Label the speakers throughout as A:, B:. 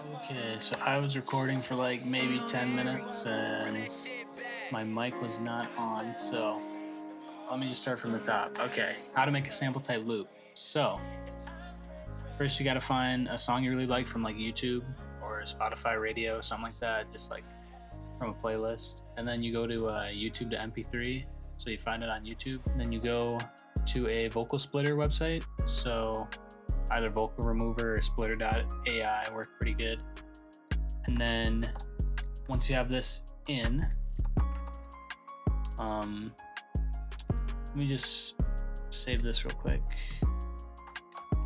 A: Okay, so I was recording for like maybe 10 minutes and my mic was not on, so let me just start from the top. Okay, how to make a sample type loop. So, first you gotta find a song you really like from like YouTube or Spotify radio, something like that, just like from a playlist. And then you go to YouTube to MP3, so you find it on YouTube. And then you go to a vocal splitter website, so either Vocal Remover or Splitter.ai work pretty good. And then once you have this in, let me just save this real quick.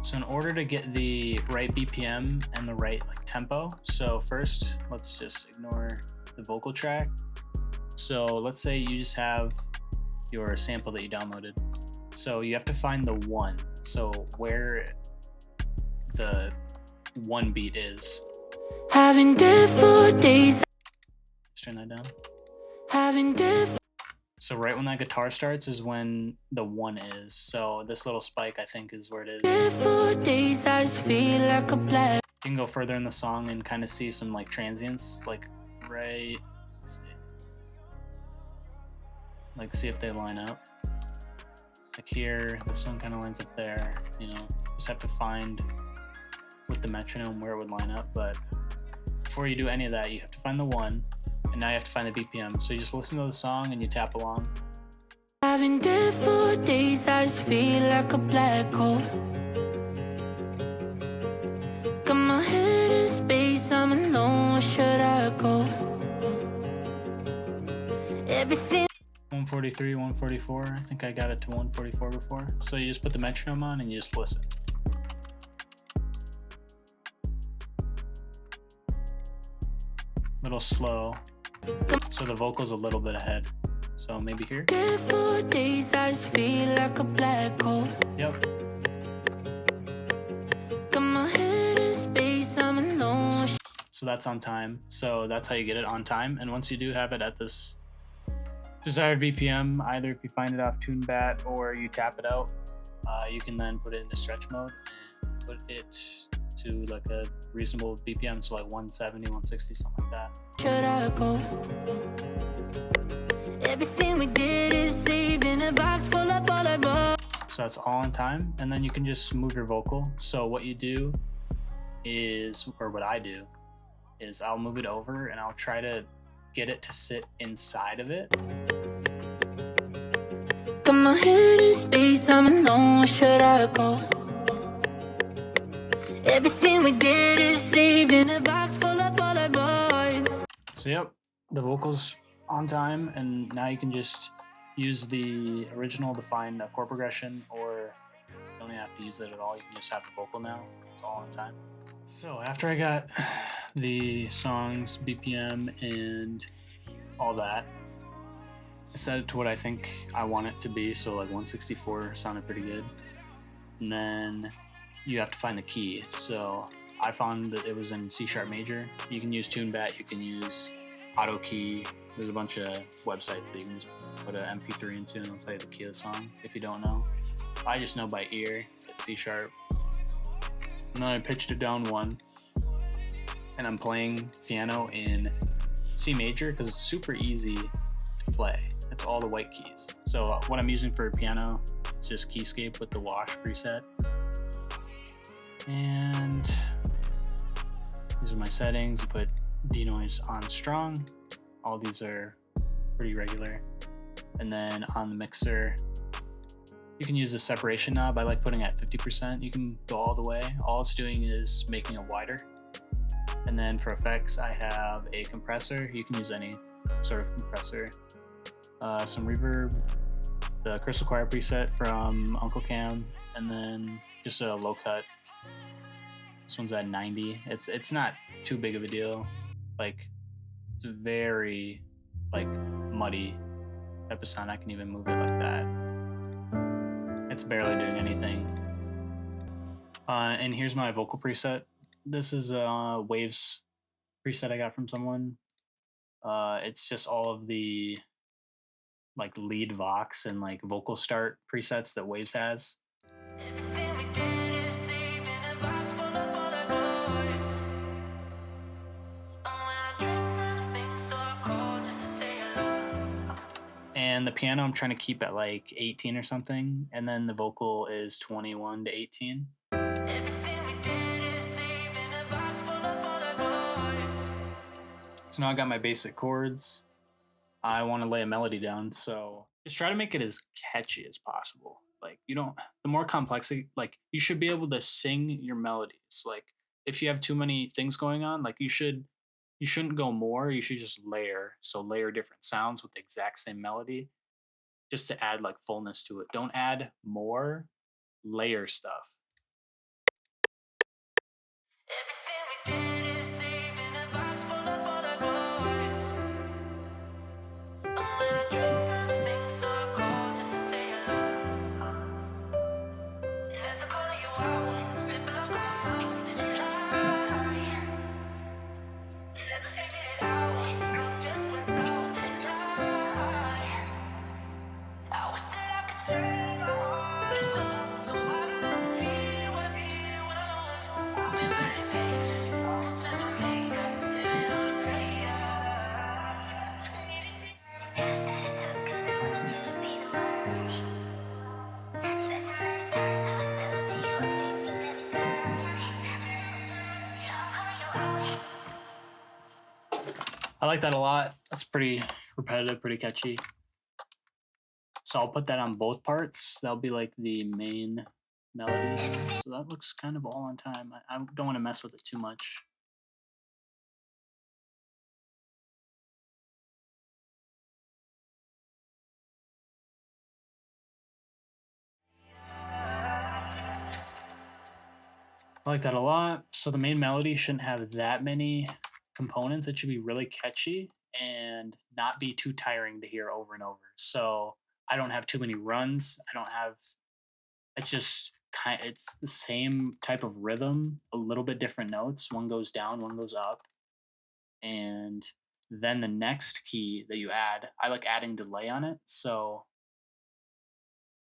A: So in order to get the right BPM and the right like tempo, so first let's just ignore the vocal track. So let's say you just have your sample that you downloaded. So you have to find the one. So where the one beat is.
B: Having dead for days.
A: Let's turn that down.
B: Having dead.
A: So right when that guitar starts is when the one is. So this little spike I think is where it is.
B: Dead for days, I just feel like a black.
A: You can go further in the song and kind of see some like transients, like right. Let's see. Like see if they line up. Like here, this one kind of lines up there. You know, just have to find with the metronome where it would line up. But before you do any of that, you have to find the one, and now you have to find the BPM. So you just listen to the song and you tap along.
B: Having dead for days, I just feel like a black hole. Got my head in space, I'm alone, where should I go? Everything.
A: 143, 144. I think I got it to 144 before. So you just put the metronome on and you just listen. Little slow, so the vocal's a little bit ahead. So maybe here.
B: Dead for days, I just feel like a black hole.
A: Yep.
B: Got my head in space, I'm alone.
A: So that's on time. So that's how you get it on time. And once you do have it at this desired BPM, either if you find it off TuneBat or you tap it out, you can then put it into stretch mode and put it to like a reasonable BPM, so like 170, 160, something like that.
B: Should I go? Everything we did is saved in a box full of all I wrote.
A: So that's all on time, and then you can just move your vocal. So what you do is, or what I do, is I'll move it over and I'll try to get it to sit inside of it.
B: Got my head in space, I'm alone, where should I go? Everything we did is saved in a box full of Polaroids.
A: So yep, the vocal's on time, and now you can just use the original to find a chord progression, or you don't even have to use it at all. You can just have the vocal now. It's all on time. So after I got the song's BPM and all that, I set it to what I think I want it to be. So like 164 sounded pretty good. And then you have to find the key. So I found that it was in C# major. You can use TuneBat, you can use AutoKey. There's a bunch of websites that you can just put an MP3 into and it'll tell you the key of the song if you don't know. I just know by ear it's C#. And then I pitched it down one, and I'm playing piano in C major because it's super easy to play. It's all the white keys. So what I'm using for piano is just Keyscape with the wash preset. And these are my settings. I put denoise on strong. All these are pretty regular. And then on the mixer, you can use the separation knob. I like putting it at 50%. You can go all the way. All it's doing is making it wider. And then for effects, I have a compressor. You can use any sort of compressor. Some reverb, the Crystal Choir preset from Uncle Cam, and then just a low cut. This one's at 90. It's not too big of a deal. Like, it's a very like muddy type of sound. I can even move it like that. It's barely doing anything. And here's my vocal preset. This is a Waves preset I got from someone. It's just all of the like lead vox and like vocal start presets that Waves has. And the piano I'm trying to keep at like 18 or something, and then the vocal is 21 to 18. So now I got my basic chords. I want to lay a melody down, so just try to make it as catchy as possible. Like you don't, the more complexity, like you should be able to sing your melodies. Like if you have too many things going on, like you shouldn't go more. You should just layer. So layer different sounds with the exact same melody, just to add like fullness to it. Don't add more. Layer stuff. I like that a lot. That's pretty repetitive, pretty catchy. So I'll put that on both parts. That'll be like the main melody. So that looks kind of all on time. I don't want to mess with it too much. I like that a lot. So the main melody shouldn't have that many components. It should be really catchy and not be too tiring to hear over and over. So I don't have too many runs. I don't have, it's just it's the same type of rhythm, a little bit different notes. One goes down, one goes up. And then the next key that you add, I like adding delay on it. So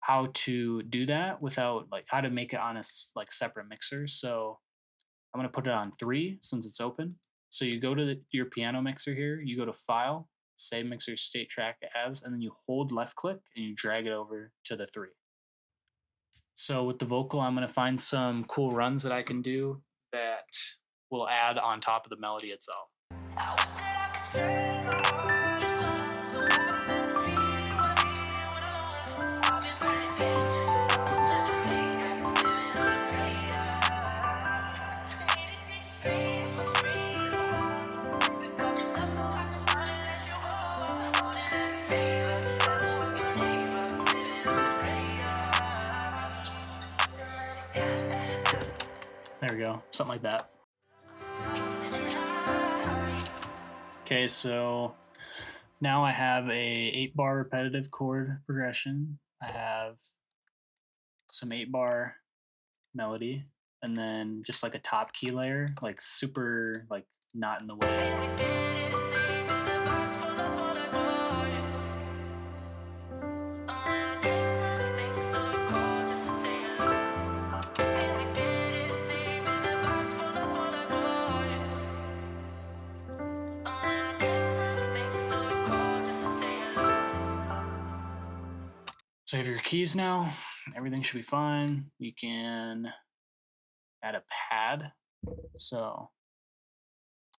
A: how to do that without like how to make it on a like separate mixer. So I'm gonna put it on 3 since it's open. So you go to your piano mixer here, you go to File, Save Mixer State Track As, and then you hold left click and you drag it over to the 3. So with the vocal, I'm gonna find some cool runs that I can do that will add on top of the melody itself. There we go, something like that. Okay, so now I have a 8-bar repetitive chord progression. I have some 8-bar melody, and then just like a top key layer, like super, like not in the way. So you have your keys now, everything should be fine. You can add a pad. So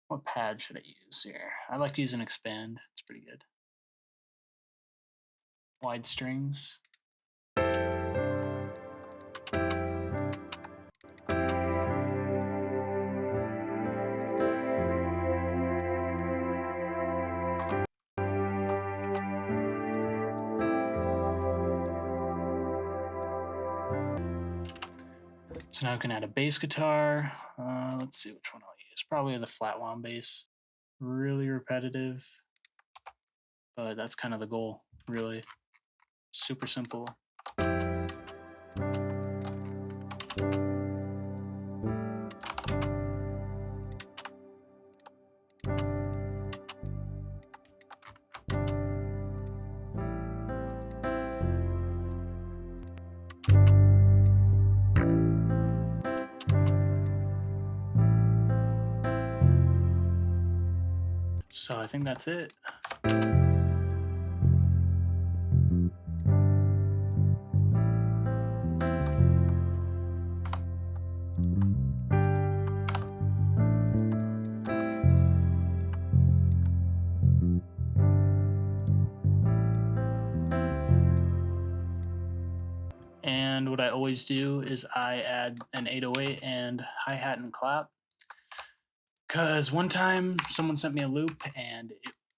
A: what pad should I use here? I like using Expand, it's pretty good. Wide strings. So now I can add a bass guitar. Let's see which one I'll use. Probably the flat womb bass. Really repetitive, but that's kind of the goal, really. Super simple. So I think that's it. what I always do is I add an 808 and hi-hat and clap. Because one time someone sent me a loop and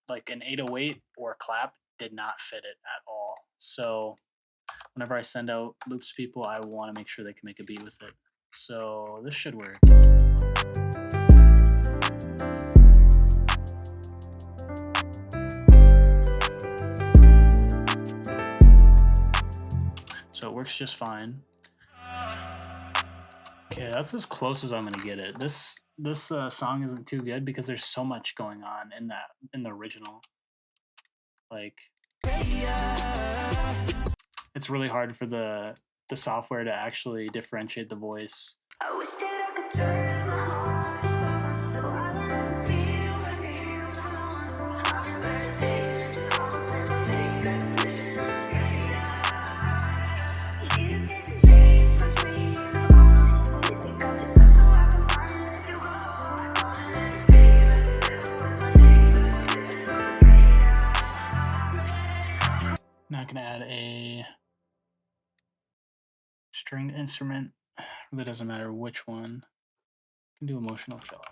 A: like an 808 or a clap did not fit it at all. So whenever I send out loops to people, I want to make sure they can make a beat with it. So this should work. So it works just fine. Okay, that's as close as I'm gonna get it. This song isn't too good because there's so much going on in the original. Like, it's really hard for the software to actually differentiate the voice.
B: I wish that I could turn my heart on, so I don't feel what I'm meditating, almost meditating. You just face what's real. You think I'm just so I can find you all. I call it fever. What's my name?
A: Now I can add a stringed instrument. Really doesn't matter which one. I can do emotional cello.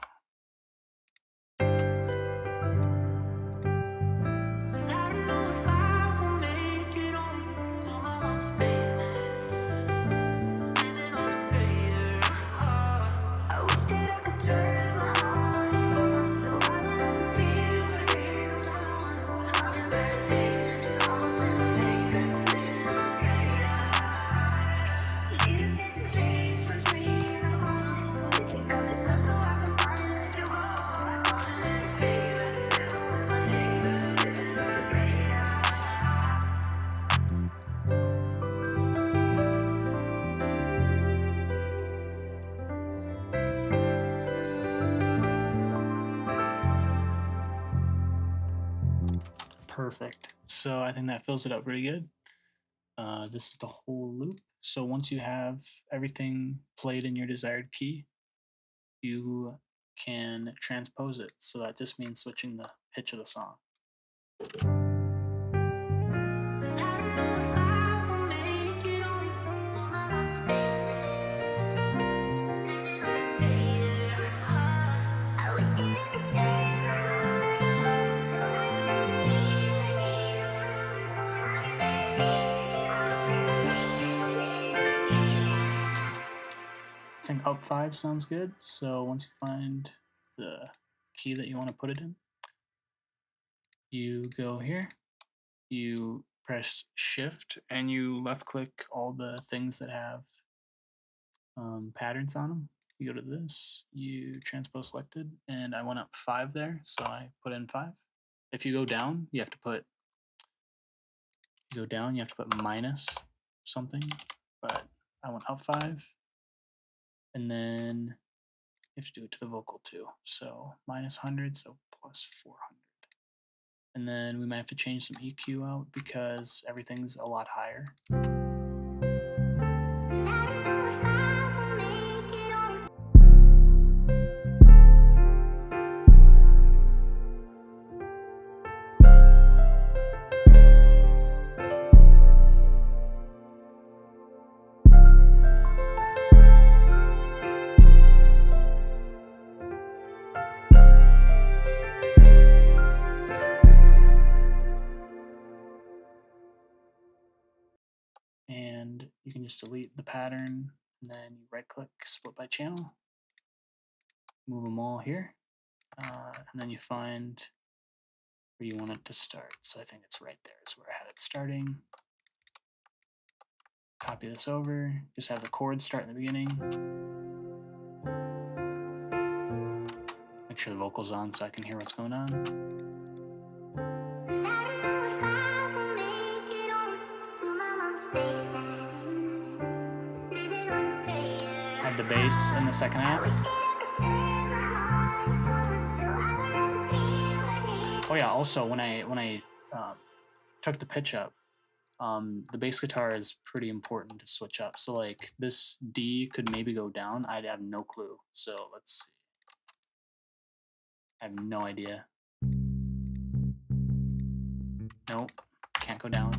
A: Perfect. So I think that fills it up pretty good. This is the whole loop. So once you have everything played in your desired key, you can transpose it. So that just means switching the pitch of the song. I think up 5 sounds good. So once you find the key that you want to put it in, you go here, you press shift, and you left click all the things that have patterns on them. You go to this, you transpose selected, and I went up 5 there, so I put in 5. If you go down, you have to put minus something, but I went up 5. And then you have to do it to the vocal too. So minus 100, so plus 400. And then we might have to change some EQ out because everything's a lot higher. And you can just delete the pattern, and then you right click, split by channel, move them all here, and then you find where you want it to start. So I think it's right there is where I had it starting. Copy this over, just have the chords start in the beginning. Make sure the vocal's on so I can hear what's going on. Add the bass in the second half. Oh yeah, also when I took the pitch up, the bass guitar is pretty important to switch up. So like this D could maybe go down. I'd have no clue. So let's see. I have no idea. Nope, can't go down.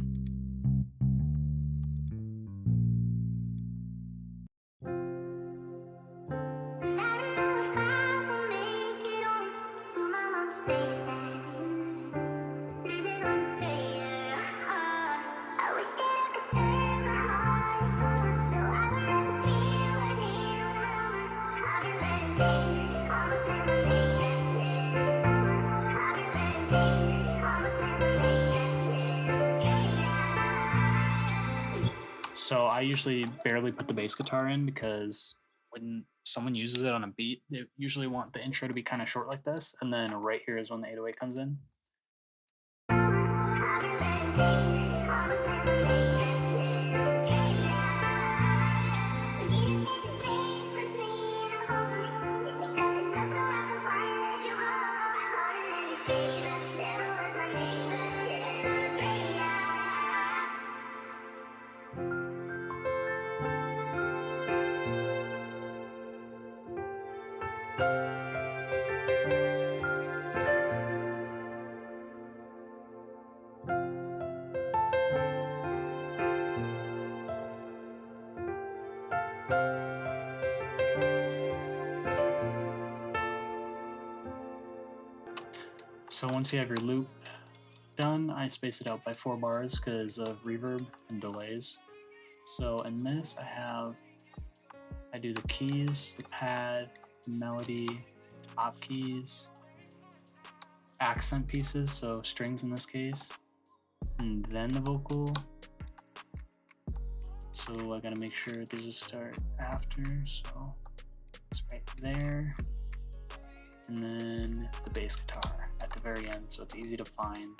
A: I usually barely put the bass guitar in because when someone uses it on a beat, they usually want the intro to be kind of short like this, and then right here is when the 808 comes in. So once you have your loop done, I space it out by 4 bars because of reverb and delays. So in this, I do the keys, the pad, the melody, op keys, accent pieces, so strings in this case, and then the vocal. So I gotta make sure there's a start after, so it's right there. And then the bass guitar at the very end, so it's easy to find.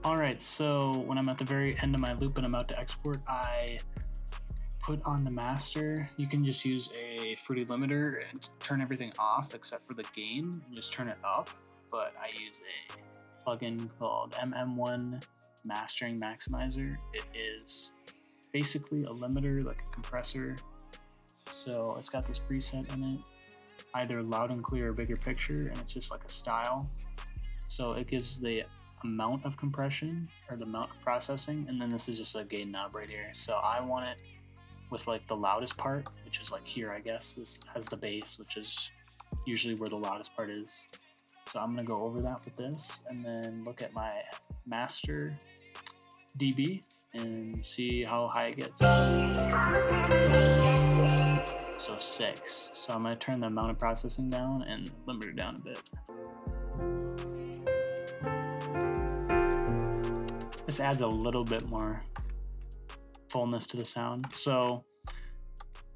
A: Alright, so when I'm at the very end of my loop and I'm about to export, I put on the master. You can just use a Fruity limiter and turn everything off except for the gain and just turn it up, but I use a plugin called MM1 Mastering Maximizer. It is basically a limiter, like a compressor, so it's got this preset in it, either loud and clear or bigger picture, and it's just like a style. So it gives the amount of compression or the amount of processing, and then this is just a gain knob right here. So I want it with like the loudest part, which is like here, I guess. This has the bass, which is usually where the loudest part is. So I'm gonna go over that with this and then look at my master dB and see how high it gets. So 6. So I'm gonna turn the amount of processing down and limit it down a bit. This adds a little bit more fullness to the sound. So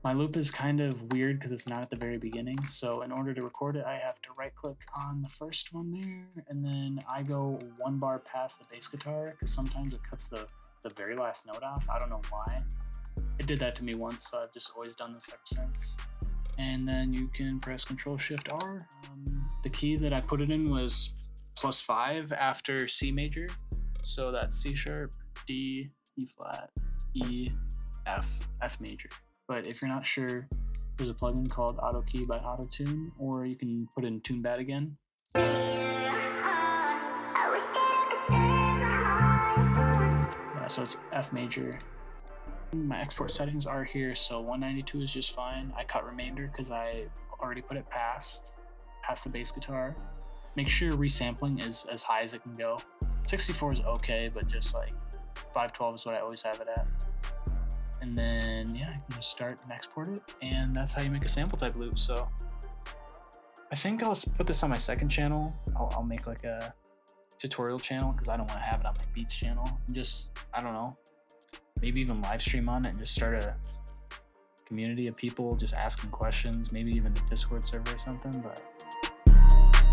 A: my loop is kind of weird because it's not at the very beginning. So in order to record it, I have to right click on the first one there, and then I go 1 bar past the bass guitar because sometimes it cuts the very last note off. I don't know why. It did that to me once, so I've just always done this ever since. And then you can press Control-Shift-R. The key that I put it in was +5 after C major. So that's C sharp, D, E flat, E, F, F major. But if you're not sure, there's a plugin called Auto Key by Autotune, or you can put in TuneBat again. Yeah, so it's F major. My export settings are here, so 192 is just fine. I cut remainder because I already put it past the bass guitar. Make sure resampling is as high as it can go. 64 is okay, but just like 512 is what I always have it at. And then yeah, I can just start and export it, and that's how you make a sample type loop. So I think I'll put this on my second channel. I'll make like a tutorial channel because I don't want to have it on my beats channel. And just, I don't know, maybe even live stream on it and just start a community of people just asking questions, maybe even a Discord server or something. But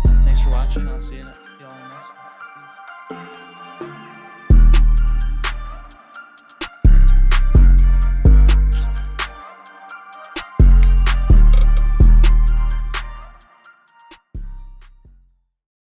A: thanks for watching. I'll see you all in the next one.